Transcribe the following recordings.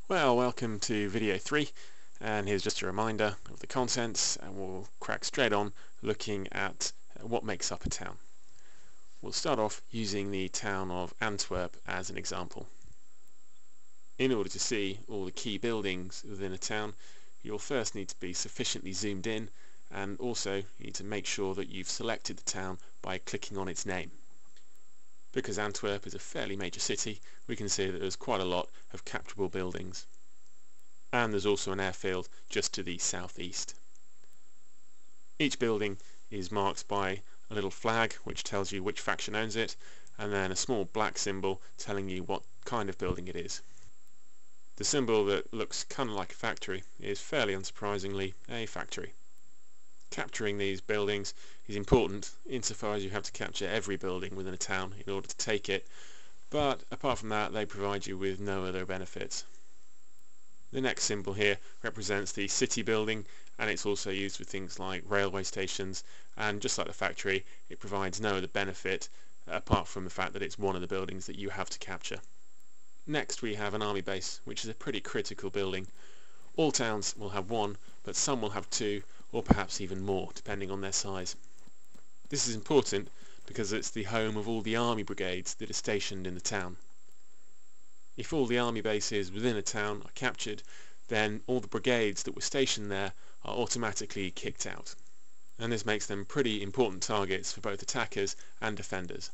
Well, welcome to video 3, and here's just a reminder of the contents, and we'll crack straight on looking at what makes up a town. We'll start off using the town of Antwerp as an example. In order to see all the key buildings within a town, you'll first need to be sufficiently zoomed in, and also you need to make sure that you've selected the town by clicking on its name. Because Antwerp is a fairly major city, we can see that there's quite a lot of capturable buildings. And there's also an airfield just to the southeast. Each building is marked by a little flag which tells you which faction owns it, and then a small black symbol telling you what kind of building it is. The symbol that looks kind of like a factory is fairly unsurprisingly a factory. Capturing these buildings is important insofar as you have to capture every building within a town in order to take it, but apart from that they provide you with no other benefits. The next symbol here represents the city building, and it's also used for things like railway stations, and just like the factory it provides no other benefit apart from the fact that it's one of the buildings that you have to capture. Next we have an army base, which is a pretty critical building. All towns will have one, but some will have two, or perhaps even more, depending on their size. This is important because it's the home of all the army brigades that are stationed in the town. If all the army bases within a town are captured, then all the brigades that were stationed there are automatically kicked out, and this makes them pretty important targets for both attackers and defenders.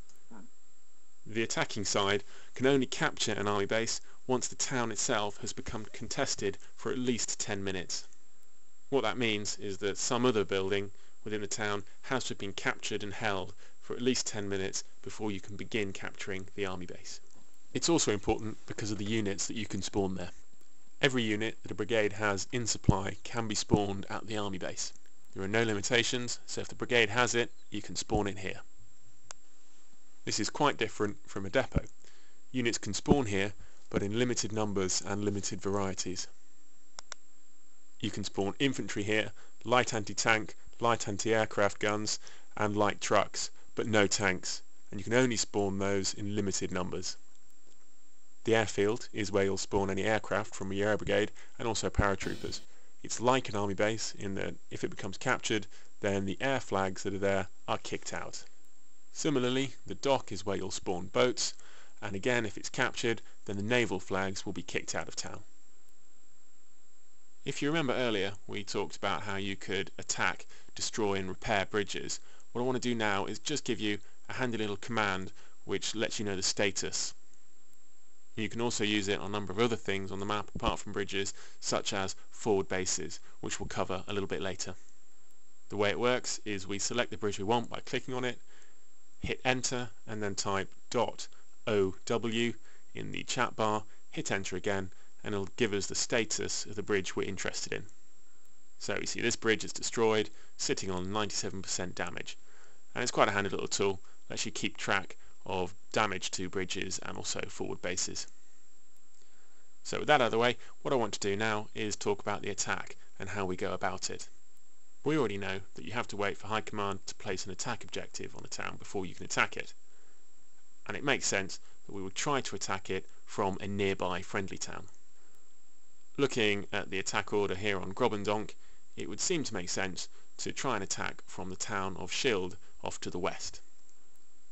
The attacking side can only capture an army base once the town itself has become contested for at least 10 minutes. What that means is that some other building within the town has to have been captured and held for at least 10 minutes before you can begin capturing the army base. It's also important because of the units that you can spawn there. Every unit that a brigade has in supply can be spawned at the army base. There are no limitations, so if the brigade has it, you can spawn it here. This is quite different from a depot. Units can spawn here, but in limited numbers and limited varieties. You can spawn infantry here, light anti-tank, light anti-aircraft guns, and light trucks, but no tanks, and you can only spawn those in limited numbers. The airfield is where you'll spawn any aircraft from your air brigade, and also paratroopers. It's like an army base in that if it becomes captured, then the air flags that are there are kicked out. Similarly, the dock is where you'll spawn boats, and again if it's captured, then the naval flags will be kicked out of town. If you remember earlier, we talked about how you could attack, destroy and repair bridges. What I want to do now is just give you a handy little command which lets you know the status. You can also use it on a number of other things on the map apart from bridges, such as forward bases, which we'll cover a little bit later. The way it works is we select the bridge we want by clicking on it, hit enter, and then type .ow in the chat bar, hit enter again, and it'll give us the status of the bridge we're interested in. So you see this bridge is destroyed, sitting on 97% damage, and it's quite a handy little tool, lets you keep track of damage to bridges and also forward bases. So with that out of the way, what I want to do now is talk about the attack and how we go about it. We already know that you have to wait for High Command to place an attack objective on a town before you can attack it, and it makes sense that we would try to attack it from a nearby friendly town. Looking at the attack order here on Grobendonk, it would seem to make sense to try and attack from the town of Schild off to the west.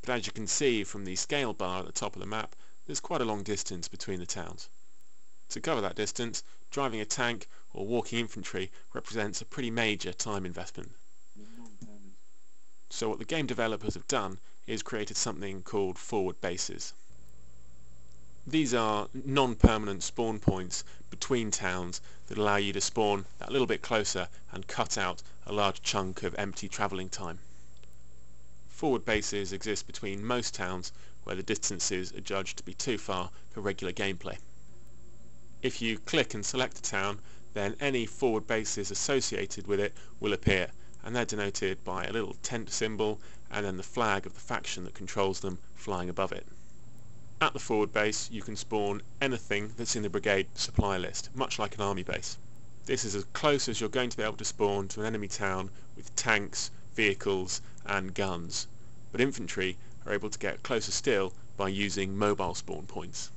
But as you can see from the scale bar at the top of the map, there's quite a long distance between the towns. To cover that distance, driving a tank or walking infantry represents a pretty major time investment. So what the game developers have done is created something called forward bases. These are non-permanent spawn points between towns that allow you to spawn that little bit closer and cut out a large chunk of empty travelling time. Forward bases exist between most towns where the distances are judged to be too far for regular gameplay. If you click and select a town, then any forward bases associated with it will appear, and they're denoted by a little tent symbol and then the flag of the faction that controls them flying above it. At the forward base you can spawn anything that's in the brigade supply list, much like an army base. This is as close as you're going to be able to spawn to an enemy town with tanks, vehicles and guns, but infantry are able to get closer still by using mobile spawn points.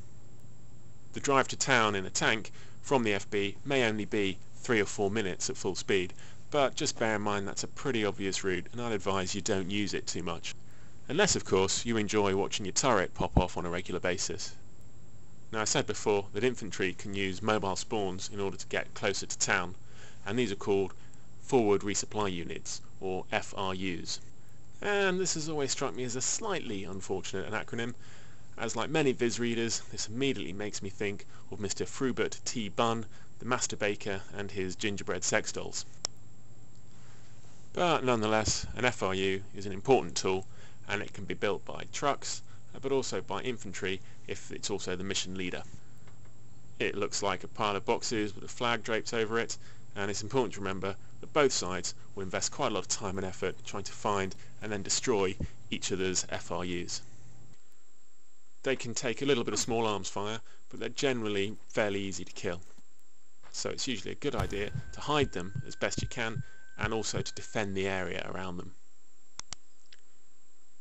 The drive to town in a tank from the FB may only be 3 or 4 minutes at full speed, but just bear in mind that's a pretty obvious route, and I'd advise you don't use it too much. Unless, of course, you enjoy watching your turret pop off on a regular basis. Now, I said before that infantry can use mobile spawns in order to get closer to town, and these are called Forward Resupply Units, or FRUs. And this has always struck me as a slightly unfortunate acronym, as like many Viz readers, this immediately makes me think of Mr. Frubert T. Bunn, the master baker, and his gingerbread sex dolls. But nonetheless, an FRU is an important tool, and it can be built by trucks, but also by infantry if it's also the mission leader. It looks like a pile of boxes with a flag draped over it, and it's important to remember that both sides will invest quite a lot of time and effort trying to find and then destroy each other's FRUs. They can take a little bit of small arms fire, but they're generally fairly easy to kill. So it's usually a good idea to hide them as best you can, and also to defend the area around them.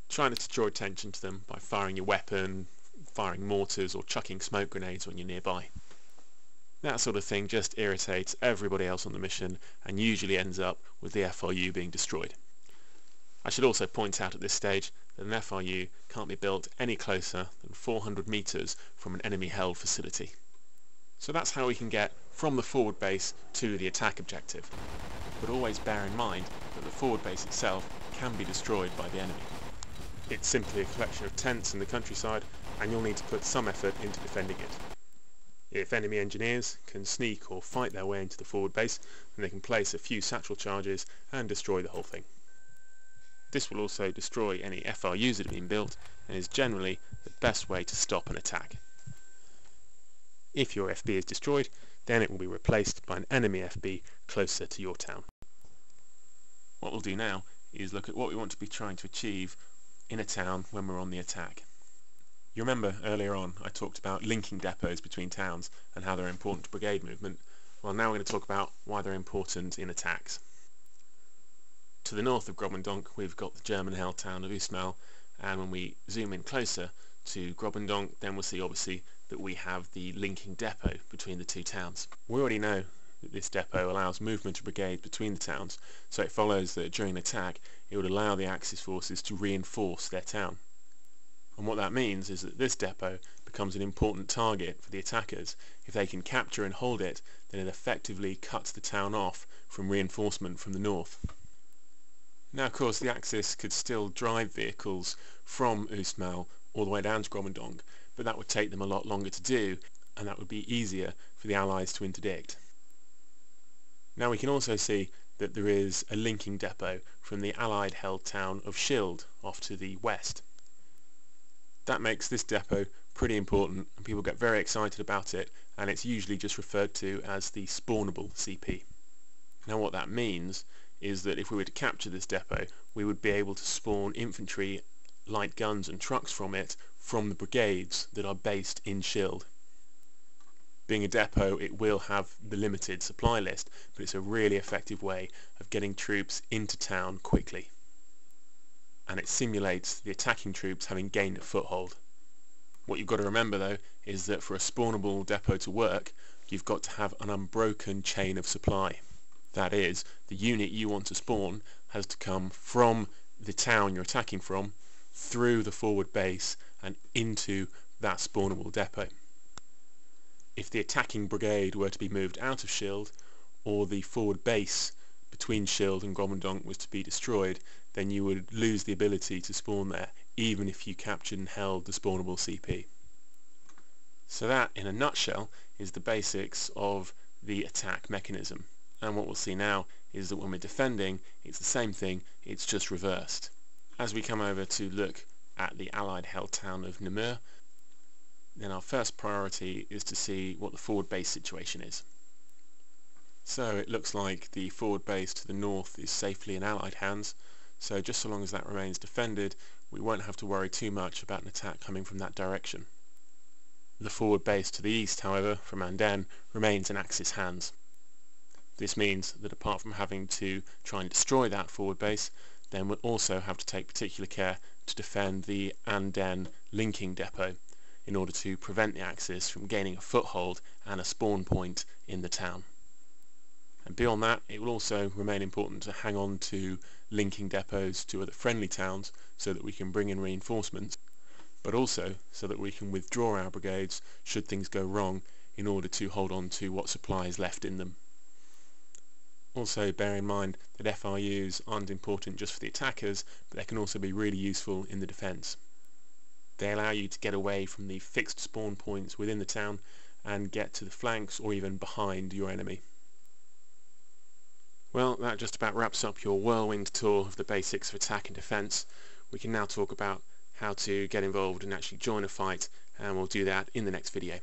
Try not to draw attention to them by firing your weapon, firing mortars, or chucking smoke grenades when you're nearby. That sort of thing just irritates everybody else on the mission and usually ends up with the FRU being destroyed. I should also point out at this stage that an FRU can't be built any closer than 400 meters from an enemy held facility. So that's how we can get from the forward base to the attack objective. But always bear in mind that the forward base itself can be destroyed by the enemy. It's simply a collection of tents in the countryside, and you'll need to put some effort into defending it. If enemy engineers can sneak or fight their way into the forward base, then they can place a few satchel charges and destroy the whole thing. This will also destroy any FRUs that have been built, and is generally the best way to stop an attack. If your FB is destroyed, then it will be replaced by an enemy FB closer to your town. What we'll do now is look at what we want to be trying to achieve in a town when we're on the attack. You remember earlier on I talked about linking depots between towns and how they're important to brigade movement. Well, now we're going to talk about why they're important in attacks. To the north of Grobendonk we've got the German-held town of Usmal, and when we zoom in closer to Grobendonk, then we'll see obviously that we have the linking depot between the two towns. We already know that this depot allows movement of brigades between the towns, so it follows that during an attack it would allow the Axis forces to reinforce their town. And what that means is that this depot becomes an important target for the attackers. If they can capture and hold it, then it effectively cuts the town off from reinforcement from the north. Now, of course, the Axis could still drive vehicles from Usmal all the way down to Grobendonk, but that would take them a lot longer to do, and that would be easier for the Allies to interdict. Now we can also see that there is a linking depot from the Allied-held town of Schild off to the west. That makes this depot pretty important, and people get very excited about it, and it's usually just referred to as the spawnable CP. Now what that means is that if we were to capture this depot, we would be able to spawn infantry, light guns and trucks from it from the brigades that are based in Schild. Being a depot, it will have the limited supply list, but it's a really effective way of getting troops into town quickly. And it simulates the attacking troops having gained a foothold. What you've got to remember though is that for a spawnable depot to work, you've got to have an unbroken chain of supply. That is, the unit you want to spawn has to come from the town you're attacking from, through the forward base and into that spawnable depot. If the attacking brigade were to be moved out of Schild, or the forward base between Schild and Grobendonk was to be destroyed, then you would lose the ability to spawn there, even if you captured and held the spawnable CP. So that, in a nutshell, is the basics of the attack mechanism. And what we'll see now is that when we're defending, it's the same thing, it's just reversed. As we come over to look at the Allied-held town of Namur, then our first priority is to see what the forward base situation is. So it looks like the forward base to the north is safely in Allied hands, so just so long as that remains defended, we won't have to worry too much about an attack coming from that direction. The forward base to the east, however, from Anden, remains in Axis hands. This means that apart from having to try and destroy that forward base, then we'll also have to take particular care to defend the Anden linking depot. in order to prevent the Axis from gaining a foothold and a spawn point in the town. And beyond that, it will also remain important to hang on to linking depots to other friendly towns so that we can bring in reinforcements, but also so that we can withdraw our brigades should things go wrong in order to hold on to what supply is left in them. Also bear in mind that FRUs aren't important just for the attackers, but they can also be really useful in the defence. They allow you to get away from the fixed spawn points within the town and get to the flanks or even behind your enemy. Well, that just about wraps up your whirlwind tour of the basics of attack and defence. We can now talk about how to get involved and actually join a fight, and we'll do that in the next video.